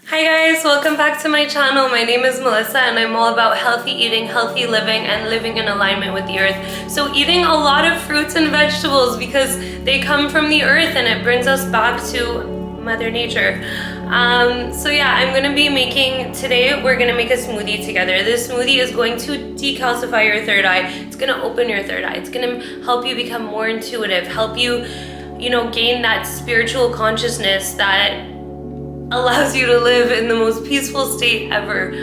Hi guys, welcome back to my channel. My name is Melissa and I'm all about healthy eating, healthy living, and living in alignment with the earth. So eating a lot of fruits and vegetables because they come from the earth and it brings us back to Mother Nature. So yeah, I'm gonna be today we're gonna make a smoothie together. This smoothie is going to decalcify your third eye. It's gonna open your third eye. It's gonna help you become more intuitive, help you, gain that spiritual consciousness that allows you to live in the most peaceful state ever.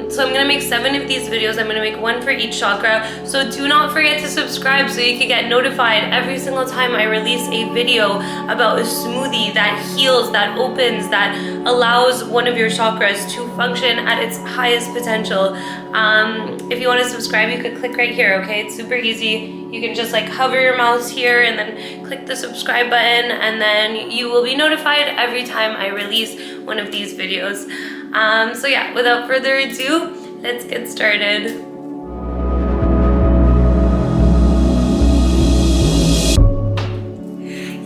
So I'm gonna make 7 of these videos. I'm gonna make 1 for each chakra. So do not forget to subscribe so you can get notified every single time I release a video about a smoothie that heals, that opens, that allows one of your chakras to function at its highest potential. If you want to subscribe, you could click right here, okay? It's super easy. You can just hover your mouse here and then click the subscribe button, and then you will be notified every time I release one of these videos. So yeah, without further ado, let's get started.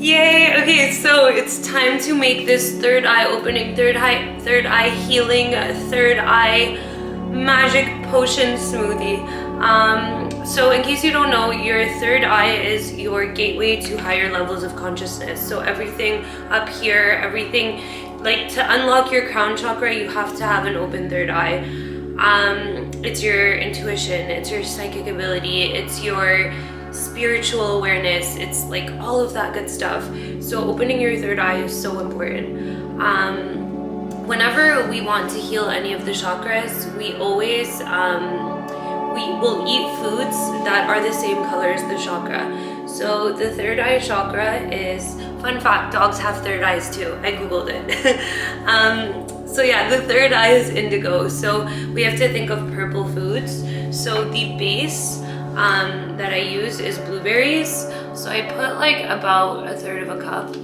Yay! Okay, so it's time to make this third eye opening, third eye healing, third eye magic potion smoothie. So in case you don't know, your third eye is your gateway to higher levels of consciousness. So everything up here, everything, to unlock your crown chakra, you have to have an open third eye. It's your intuition, it's your psychic ability, it's your spiritual awareness, it's all of that good stuff. So opening your third eye is so important. Whenever we want to heal any of the chakras, we always we will eat foods that are the same color as the chakra. So the third eye chakra is, fun fact, dogs have third eyes too. I googled it. So yeah, the third eye is indigo. So we have to think of purple foods. So the base that I use is blueberries. So I put about 1/3 of a cup.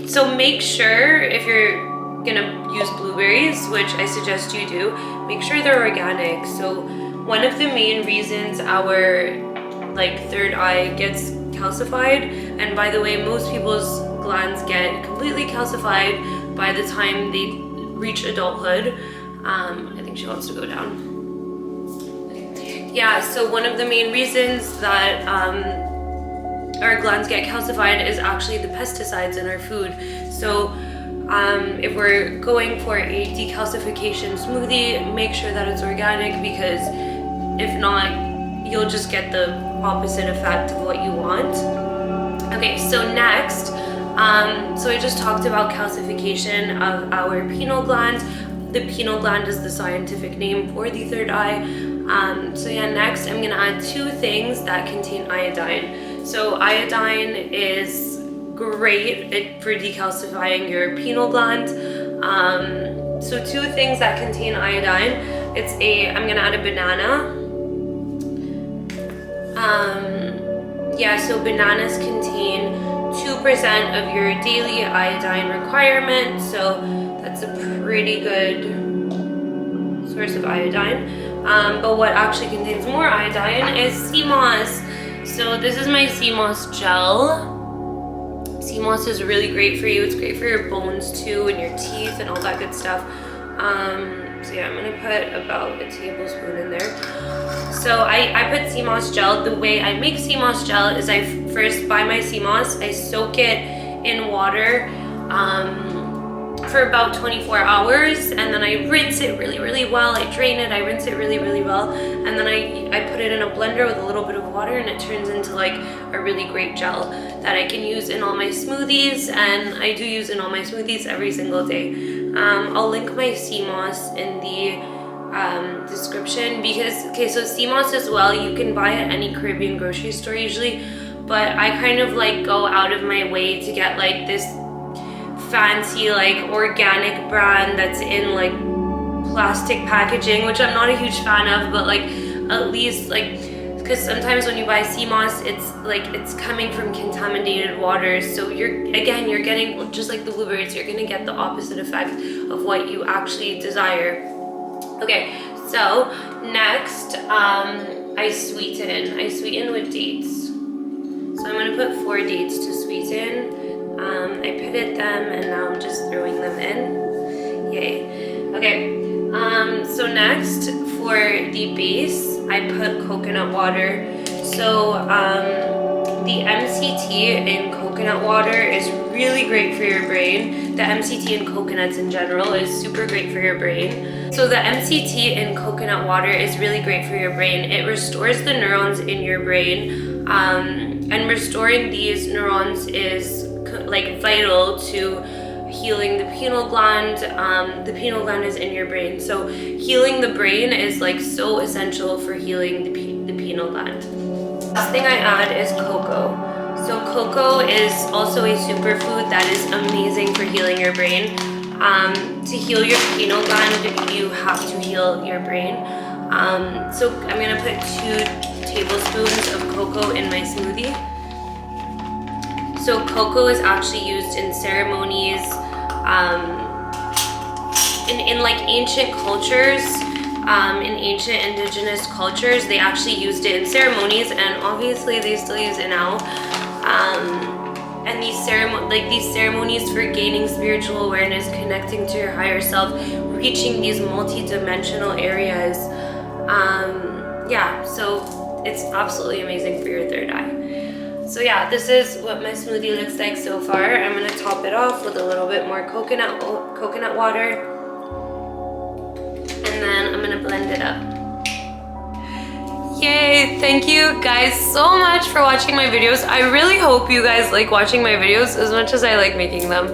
So make sure, if you're gonna use blueberries, which I suggest you do, make sure they're organic. So one of the main reasons our third eye gets calcified, and by the way, most people's glands get completely calcified by the time they reach adulthood. I think she wants to go down. Yeah, so one of the main reasons that our glands get calcified is actually the pesticides in our food. So if we're going for a decalcification smoothie, make sure that it's organic, because if not, you'll just get the opposite effect of what you want. Okay, so next, so I just talked about calcification of our pineal gland. The pineal gland is the scientific name for the third eye. So yeah, next I'm gonna add 2 things that contain iodine. So iodine is great for decalcifying your pineal gland. So 2 things that contain iodine. I'm gonna add a banana. So bananas contain 2% of your daily iodine requirement. So that's a pretty good source of iodine. But what actually contains more iodine is sea moss. So this is my sea moss gel. Sea moss is really great for you. It's great for your bones too, and your teeth and all that good stuff. So yeah, I'm gonna put about a tablespoon in there. So I put sea moss gel. The way I make sea moss gel is I first buy my sea moss, I soak it in water for about 24 hours, and then I rinse it really, really well. I drain it, I rinse it really, really well, and then I put it in a blender with a little bit of water, and it turns into a really great gel that I can use in all my smoothies, and I do use in all my smoothies every single day. I'll link my sea moss in the description, because, okay, so sea moss as well, you can buy at any Caribbean grocery store usually, but I kind of go out of my way to get this fancy organic brand that's in plastic packaging, which I'm not a huge fan of, but at least because sometimes when you buy sea moss, it's coming from contaminated waters, so you're getting, just like the blueberries, you're gonna get the opposite effect of what you actually desire. Okay, so next I sweeten with dates. So I'm gonna put 4 dates to sweeten. I pitted them, and now I'm just throwing them in. Yay. Okay, so next for the base, I put coconut water. So the MCT in coconut water is really great for your brain. The MCT in coconuts in general is super great for your brain. So the MCT in coconut water is really great for your brain. It restores the neurons in your brain, and restoring these neurons is like vital to healing the pineal gland. The pineal gland is in your brain, so healing the brain is like so essential for healing the pineal gland. Last thing I add is cocoa. So cocoa is also a superfood that is amazing for healing your brain. To heal your pineal gland, you have to heal your brain. So I'm gonna put 2 tablespoons of cocoa in my smoothie. So cocoa is actually used in ceremonies, in like ancient cultures, in ancient indigenous cultures, they actually used it in ceremonies, and obviously they still use it now. And these ceremonies for gaining spiritual awareness, connecting to your higher self, reaching these multi-dimensional areas. Yeah, so it's absolutely amazing for your third eye. So yeah, this is what my smoothie looks like so far. I'm gonna top it off with a little bit more coconut water, and then I'm gonna blend it up. Yay! Thank you guys so much for watching my videos. I really hope you guys like watching my videos as much as I like making them.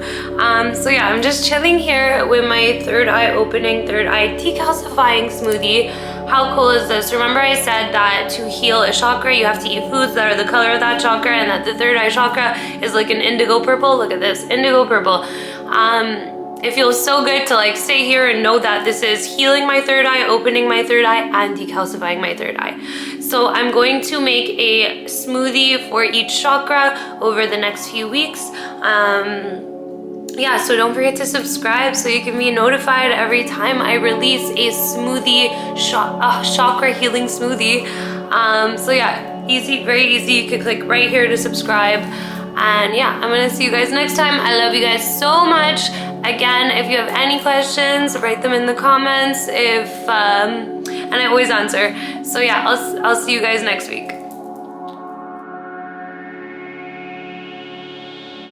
So yeah, I'm just chilling here with my third eye opening, third eye decalcifying smoothie. How cool is this? Remember I said that to heal a chakra, you have to eat foods that are the color of that chakra, and that the third eye chakra is like an indigo purple. Look at this, indigo purple. It feels so good to like stay here and know that this is healing my third eye, opening my third eye, and decalcifying my third eye. So I'm going to make a smoothie for each chakra over the next few weeks. Yeah, so don't forget to subscribe so you can be notified every time I release a smoothie, chakra healing smoothie. So yeah, easy, very easy. You can click right here to subscribe. And yeah, I'm gonna see you guys next time. I love you guys so much. Again, if you have any questions, write them in the comments. And I always answer. So yeah, I'll see you guys next week.